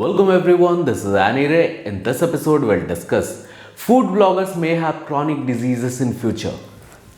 Welcome everyone, this is Annie Ray. In this episode we'll discuss food bloggers may have chronic diseases in future.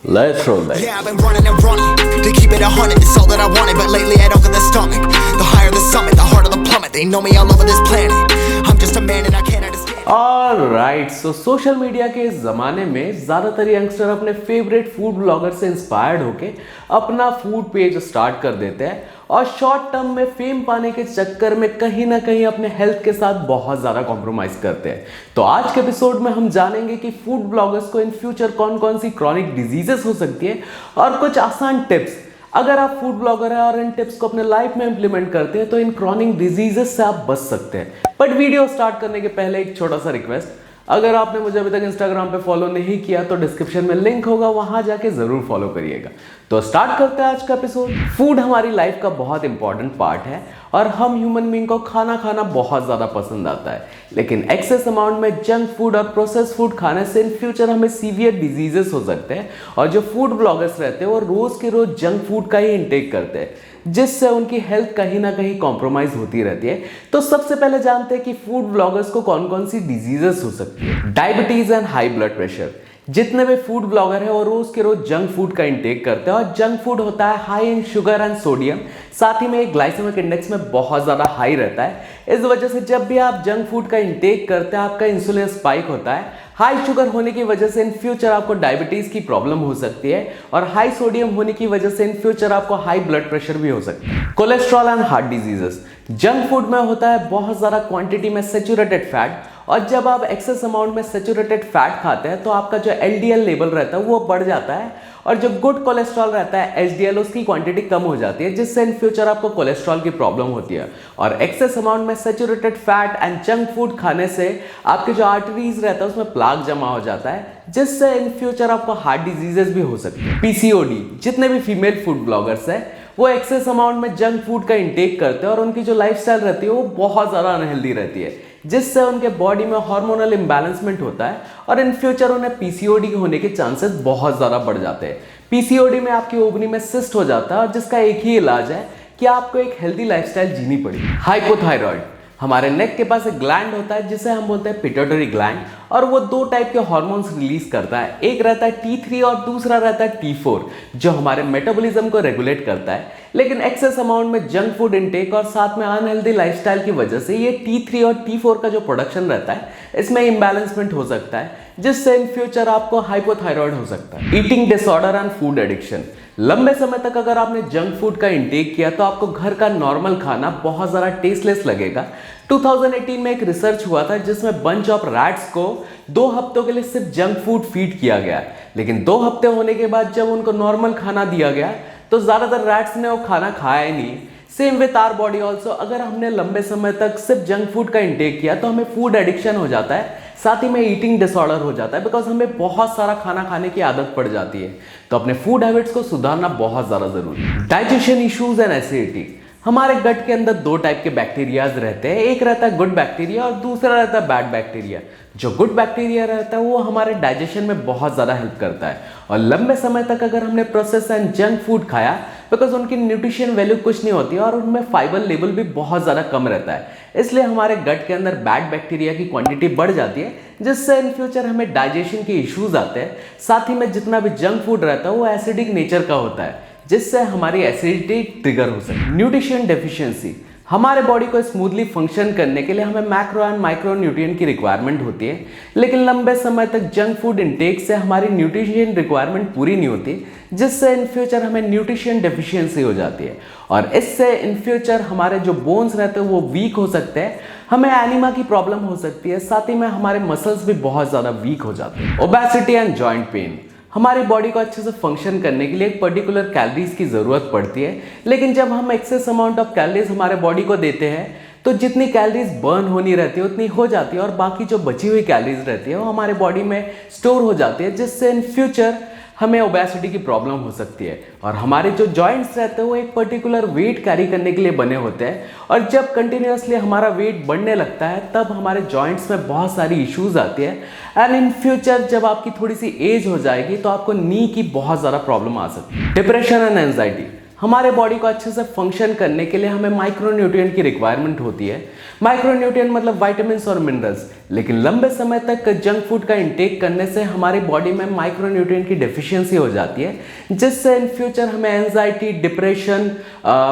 Let's roll that. Yeah, I've been running and running to keep it 100. It's all that I wanted, but lately I don't get the stomach. The higher the summit, the harder the plummet. They know me all over this planet. I'm just a man and I can't understand. Alright, so social media के इस ज़माने में ज़्यादातर youngster अपने favourite food blogger से inspired होके अपना food page start कर देते हैं और शॉर्ट टर्म में फेम पाने के चक्कर में कहीं ना कहीं अपने हेल्थ के साथ बहुत ज़्यादा कॉम्प्रोमाइज़ करते हैं। तो आज के एपिसोड में हम जानेंगे कि फूड ब्लॉगर्स को इन फ्यूचर कौन कौन सी क्रॉनिक डिजीजेस हो सकती है और कुछ आसान टिप्स। अगर आप फूड ब्लॉगर हैं और इन टिप्स को अपने लाइफ में इंप्लीमेंट करते हैं तो इन क्रॉनिक डिजीजेस से आप बच सकते हैं। बट वीडियो स्टार्ट करने के पहले एक छोटा सा रिक्वेस्ट, अगर आपने मुझे अभी तक इंस्टाग्राम पे फॉलो नहीं किया तो डिस्क्रिप्शन में लिंक होगा, वहां जाके जरूर फॉलो करिएगा। तो स्टार्ट करते हैं आज का एपिसोड। फूड हमारी लाइफ का बहुत इंपॉर्टेंट पार्ट है और हम ह्यूमन बीइंग को खाना खाना बहुत ज़्यादा पसंद आता है, लेकिन एक्सेस अमाउंट में जंक फूड और प्रोसेस फूड खाने से इन फ्यूचर हमें सीवियर डिजीजेस हो सकते हैं। और जो फूड ब्लॉगर्स रहते हैं वो रोज़ के रोज़ जंक फूड का ही इंटेक करते हैं, जिससे उनकी हेल्थ कहीं ना कहीं कॉम्प्रोमाइज होती रहती है। तो सबसे पहले जानते हैं कि फूड ब्लॉगर्स को कौन कौन सी डिजीजेस हो सकती है। Diabetes and high blood pressure. जितने भी फूड ब्लॉगर है वो रोज के रोज जंक फूड का इंटेक करते हैं और जंक फूड होता है high in sugar and sodium, साथ ही में एक ग्लाइसेमिक इंडेक्स में बहुत ज़्यादा हाई रहता है। इस वजह से जब भी आप जंक फूड का इंटेक करते हैं आपका इंसुलिन स्पाइक होता है। हाई शुगर होने की वजह से इन फ्यूचर आपको डायबिटीज़ की प्रॉब्लम हो सकती है और हाई सोडियम होने की वजह से इन फ्यूचर आपको हाई ब्लड प्रेशर भी हो सकता है। Cholesterol and heart diseases. Junk food में होता है बहुत ज़्यादा क्वांटिटी में सेचुरेटेड फैट और जब आप एक्सेस अमाउंट में सेचुरेटेड फैट खाते हैं तो आपका जो एलडीएल लेवल रहता है वो बढ़ जाता है और जो गुड कोलेस्ट्रॉल रहता है एचडीएल उसकी क्वांटिटी कम हो जाती है, जिससे इन फ्यूचर आपको कोलेस्ट्रॉल की प्रॉब्लम होती है। और एक्सेस अमाउंट में saturated fat and junk food खाने से आपके जो आर्टरीज रहता है उसमें प्लाक जमा हो जाता है, जिससे इन फ्यूचर आपको हार्ट डिजीजेस भी हो सकती है। पीसीओडी। जितने भी फीमेल फूड ब्लॉगर्स हैं वो एक्सेस अमाउंट में जंक फूड का इंटेक करते हैं और उनकी जो लाइफस्टाइल रहती है वो बहुत ज़्यादा अनहेल्दी रहती है, जिससे उनके बॉडी में हार्मोनल इम्बैलेंसमेंट होता है और इन फ्यूचर उन्हें पीसीओडी होने के चांसेस बहुत ज़्यादा बढ़ जाते हैं। पीसीओडी में आपकी ओवरी में सिस्ट हो जाता है और जिसका एक ही इलाज है कि आपको एक हेल्दी लाइफस्टाइल जीनी पड़ेगी। हाइपोथायरॉइड। हमारे नेक के पास एक ग्लैंड होता है जिसे हम बोलते हैं पिट्यूटरी ग्लैंड और वो दो टाइप के हार्मोन्स रिलीज करता है। एक रहता है T3 और दूसरा रहता है T4 जो हमारे मेटाबॉलिज्म को रेगुलेट करता है। लेकिन एक्सेस अमाउंट में जंक फूड इंटेक और साथ में अनहेल्दी लाइफस्टाइल की वजह से ये T3 और T4 का जो प्रोडक्शन रहता है इसमें इम्बैलेंसमेंट हो सकता है, जिससे इन फ्यूचर आपको हाइपोथायरॉइड हो सकता है। Eating disorder and food addiction. लंबे समय तक अगर आपने जंक फूड का इंटेक किया तो आपको घर का नॉर्मल खाना बहुत ज़्यादा टेस्टलेस लगेगा। 2018 में एक रिसर्च हुआ था जिसमें बंच ऑफ रैट्स को 2 हफ्तों के लिए सिर्फ जंक फूड फीड किया गया, लेकिन 2 हफ्ते होने के बाद जब उनको नॉर्मल खाना दिया गया तो ज़्यादातर रैट्स ने वो खाना खाया ही नहीं। Same with our body also. अगर हमने लंबे समय तक सिर्फ जंक फूड का इंटेक किया तो हमें फूड एडिक्शन हो जाता है, साथ ही में ईटिंग डिसऑर्डर हो जाता है, बिकॉज हमें बहुत सारा खाना खाने की आदत पड़ जाती है। तो अपने फूड हैबिट्स को सुधारना बहुत ज़्यादा ज़रूरी है। Digestion issues and acidity. हमारे गट के अंदर 2 टाइप के बैक्टीरियाज रहते हैं, एक रहता है गुड बैक्टीरिया और दूसरा रहता है बैड बैक्टीरिया। जो गुड बैक्टीरिया रहता है वो हमारे डाइजेशन में बहुत ज़्यादा हेल्प करता है और लंबे समय तक अगर हमने प्रोसेस एंड जंक फूड खाया बिकॉज उनकी न्यूट्रिशन वैल्यू कुछ नहीं होती है और उनमें फाइबर लेवल भी बहुत ज़्यादा कम रहता है, इसलिए हमारे गट के अंदर बैड बैक्टीरिया की क्वांटिटी बढ़ जाती है, जिससे इन फ्यूचर हमें डाइजेशन के इश्यूज आते हैं। साथ ही में जितना भी जंक फूड रहता है वो एसिडिक नेचर का होता है, जिससे हमारी एसिडिटी ट्रिगर हो सकती है। Nutrition deficiency. हमारे बॉडी को स्मूथली फंक्शन करने के लिए हमें मैक्रो एंड माइक्रो न्यूट्रिएंट की रिक्वायरमेंट होती है, लेकिन लंबे समय तक जंक फूड इंटेक से हमारी न्यूट्रिशन रिक्वायरमेंट पूरी नहीं होती, जिससे इन फ्यूचर हमें न्यूट्रिशन डेफिशिएंसी हो जाती है और इससे इन फ्यूचर हमारे जो बोन्स रहते हैं वो वीक हो सकते हैं, हमें एनीमा की प्रॉब्लम हो सकती है, साथ ही में हमारे मसल्स भी बहुत ज़्यादा वीक हो जाते हैं। Obesity and joint pain. हमारी बॉडी को अच्छे से फंक्शन करने के लिए एक पर्टिकुलर कैलोरीज की ज़रूरत पड़ती है, लेकिन जब हम एक्सेस अमाउंट ऑफ कैलोरीज हमारे बॉडी को देते हैं तो जितनी कैलोरीज बर्न होनी रहती है उतनी हो जाती है और बाकी जो बची हुई कैलोरीज रहती है वो हमारे बॉडी में स्टोर हो जाती है, जिससे इन फ्यूचर हमें ओबेसिटी की प्रॉब्लम हो सकती है। और हमारे जो जॉइंट्स रहते हैं वो एक पर्टिकुलर वेट कैरी करने के लिए बने होते हैं और जब कंटिन्यूसली हमारा वेट बढ़ने लगता है तब हमारे जॉइंट्स में बहुत सारी इश्यूज आती है एंड इन फ्यूचर जब आपकी थोड़ी सी एज हो जाएगी तो आपको नी की बहुत ज़्यादा प्रॉब्लम आ सकती है। Depression and anxiety. हमारे बॉडी को अच्छे से फंक्शन करने के लिए हमें माइक्रोन्यूट्रिएंट की रिक्वायरमेंट होती है। माइक्रोन्यूट्रिएंट मतलब विटामिन्स और मिनरल्स। लेकिन लंबे समय तक जंक फूड का इंटेक करने से हमारी बॉडी में माइक्रोन्यूट्रिएंट की डेफिशिएंसी हो जाती है, जिससे इन फ्यूचर हमें एंजाइटी, डिप्रेशन,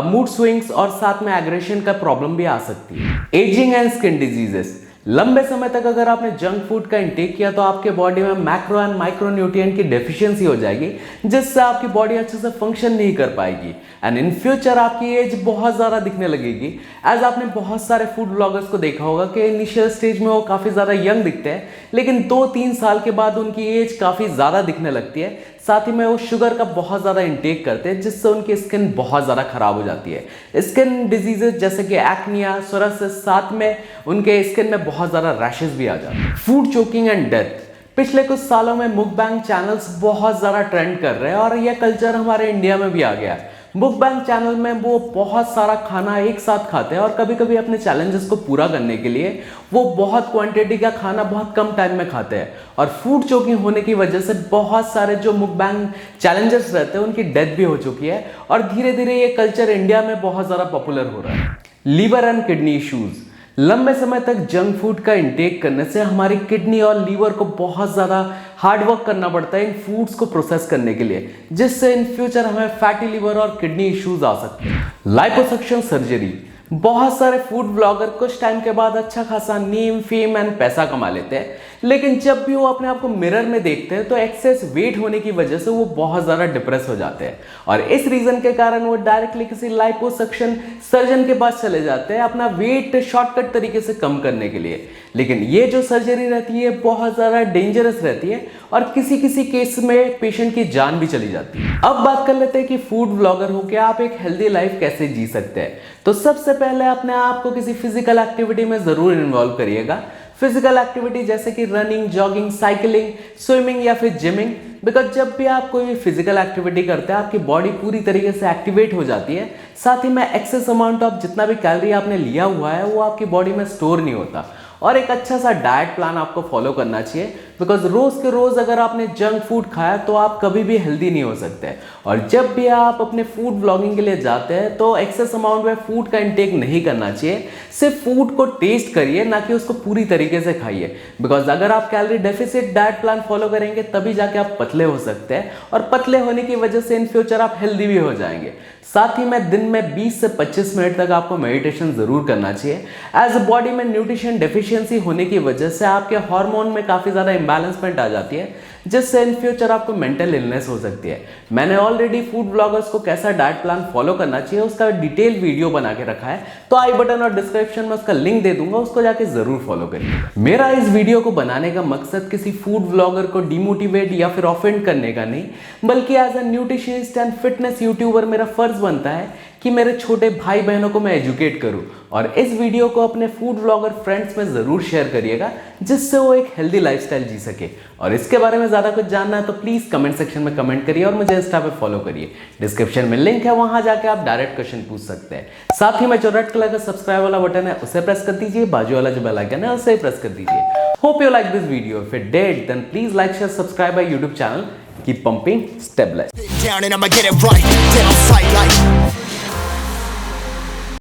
मूड स्विंग्स और साथ में एग्रेशन का प्रॉब्लम भी आ सकती है। Ageing and skin diseases. लंबे समय तक अगर आपने जंक फूड का इंटेक किया तो आपके बॉडी में मैक्रो एंड माइक्रोन्यूट्रिएंट की डेफिशिएंसी हो जाएगी, जिससे आपकी बॉडी अच्छे से फंक्शन नहीं कर पाएगी एंड इन फ्यूचर आपकी एज बहुत ज़्यादा दिखने लगेगी। एज आपने बहुत सारे फूड ब्लॉगर्स को देखा होगा कि इनिशियल स्टेज में वो काफ़ी ज़्यादा यंग दिखते हैं, लेकिन 2-3 साल के बाद उनकी एज काफ़ी ज़्यादा दिखने लगती है। साथ ही में वो शुगर का बहुत ज़्यादा इंटेक करते हैं, जिससे उनकी स्किन बहुत ज़्यादा खराब हो जाती है। स्किन डिजीजेज जैसे कि एक्निया, सोरासिस, साथ में उनके स्किन में बहुत ज़्यादा रैशेस भी आ जाते हैं। Food choking and death. पिछले कुछ सालों में मुकबैंग चैनल्स बहुत ज़्यादा ट्रेंड कर रहे हैं और यह कल्चर हमारे इंडिया में भी आ गया है। मुकबैंग चैनल में वो बहुत सारा खाना एक साथ खाते हैं और कभी कभी अपने चैलेंजेस को पूरा करने के लिए वो बहुत क्वांटिटी का खाना बहुत कम टाइम में खाते हैं और फूड चोकिंग होने की वजह से बहुत सारे जो मुकबैंग चैलेंजर्स रहते हैं उनकी डेथ भी हो चुकी है और धीरे धीरे ये कल्चर इंडिया में बहुत ज़्यादा पॉपुलर हो रहा है। Liver and kidney issues. लंबे समय तक जंक फूड का इंटेक करने से हमारी किडनी और लीवर को बहुत ज़्यादा हार्ड वर्क करना पड़ता है इन फूड्स को प्रोसेस करने के लिए, जिससे इन फ्यूचर हमें फैटी लीवर और किडनी इश्यूज आ सकते हैं। Liposuction surgery. बहुत सारे फूड ब्लॉगर कुछ टाइम के बाद अच्छा खासा नेम, फेम एंड पैसा कमा लेते हैं, लेकिन जब भी वो अपने आप को मिरर में देखते हैं तो एक्सेस वेट होने की वजह से वो बहुत ज़्यादा डिप्रेस हो जाते हैं और इस रीज़न के कारण वो डायरेक्टली किसी लाइपोसक्शन सर्जन के पास चले जाते हैं अपना वेट शॉर्टकट तरीके से कम करने के लिए। लेकिन ये जो सर्जरी रहती है बहुत ज़्यादा डेंजरस रहती है और किसी किसी केस में पेशेंट की जान भी चली जाती है। अब बात कर लेते हैं कि फूड ब्लॉगर होकर आप एक हेल्दी लाइफ कैसे जी सकते हैं। तो सबसे पहले अपने आप को किसी फिजिकल एक्टिविटी में ज़रूर इन्वॉल्व करिएगा। फिजिकल एक्टिविटी जैसे कि रनिंग, जॉगिंग, साइकिलिंग, स्विमिंग या फिर जिमिंग। बिकॉज जब भी आप कोई भी फिजिकल एक्टिविटी करते हैं आपकी बॉडी पूरी तरीके से एक्टिवेट हो जाती है, साथ ही में एक्सेस अमाउंट ऑफ जितना भी कैलोरी आपने लिया हुआ है वो आपकी बॉडी में स्टोर नहीं होता। और एक अच्छा सा डाइट प्लान आपको फॉलो करना चाहिए, बिकॉज रोज़ के रोज़ अगर आपने जंक फूड खाया तो आप कभी भी हेल्दी नहीं हो सकते। और जब भी आप अपने फूड ब्लॉगिंग के लिए जाते हैं तो एक्सेस अमाउंट में फूड का इंटेक नहीं करना चाहिए। सिर्फ फूड को टेस्ट करिए, ना कि उसको पूरी तरीके से खाइए। बिकॉज अगर आप calorie deficit diet plan follow करेंगे तभी जाके आप पतले हो सकते हैं और पतले होने की वजह से इन फ्यूचर आप हेल्दी भी हो जाएंगे। साथ ही में दिन में 20 से 25 मिनट तक आपको मेडिटेशन ज़रूर करना चाहिए। एज बॉडी में न्यूट्रिशन डेफिशिएंसी होने की वजह से आपके हार्मोन में काफ़ी ज़्यादा इम्बैलेंसमेंट आ जाती है, जिससे इन फ्यूचर आपको मेंटल इलनेस हो सकती है। मैंने ऑलरेडी फूड ब्लॉगर्स को कैसा डाइट प्लान फॉलो करना चाहिए उसका डिटेल वीडियो बना के रखा है, तो आई बटन और डिस्क्रिप्शन में उसका लिंक दे दूंगा, उसको जाके ज़रूर फॉलो करिए। मेरा इस वीडियो को बनाने का मकसद किसी फूड ब्लॉगर को डिमोटिवेट या फिर ऑफेंड करने का नहीं, बल्कि as a nutritionist and fitness YouTuber मेरा फर्ज बनता है कि मेरे छोटे भाई बहनों को मैं एजुकेट करूं। और इस वीडियो को अपने फूड ब्लॉगर फ्रेंड्स में ज़रूर शेयर करिएगा, जिससे वो एक हेल्दी लाइफस्टाइल जी सके। और इसके बारे में ज़्यादा कुछ जानना है तो प्लीज़ कमेंट सेक्शन में कमेंट करिए और मुझे इंस्टा पे फॉलो करिए। डिस्क्रिप्शन में लिंक है, वहां जाके आप डायरेक्ट क्वेश्चन पूछ सकते हैं। साथ ही में जो रेड कलर का सब्सक्राइब वाला बटन है उसे प्रेस कर दीजिए, बाजू वाला जो बेल आइकन है उसे प्रेस कर दीजिए। Hope you like this video. If it did then please like, share, subscribe my YouTube channel. Keep pumping, stabilize. Down and I'ma get it right, dead on sight like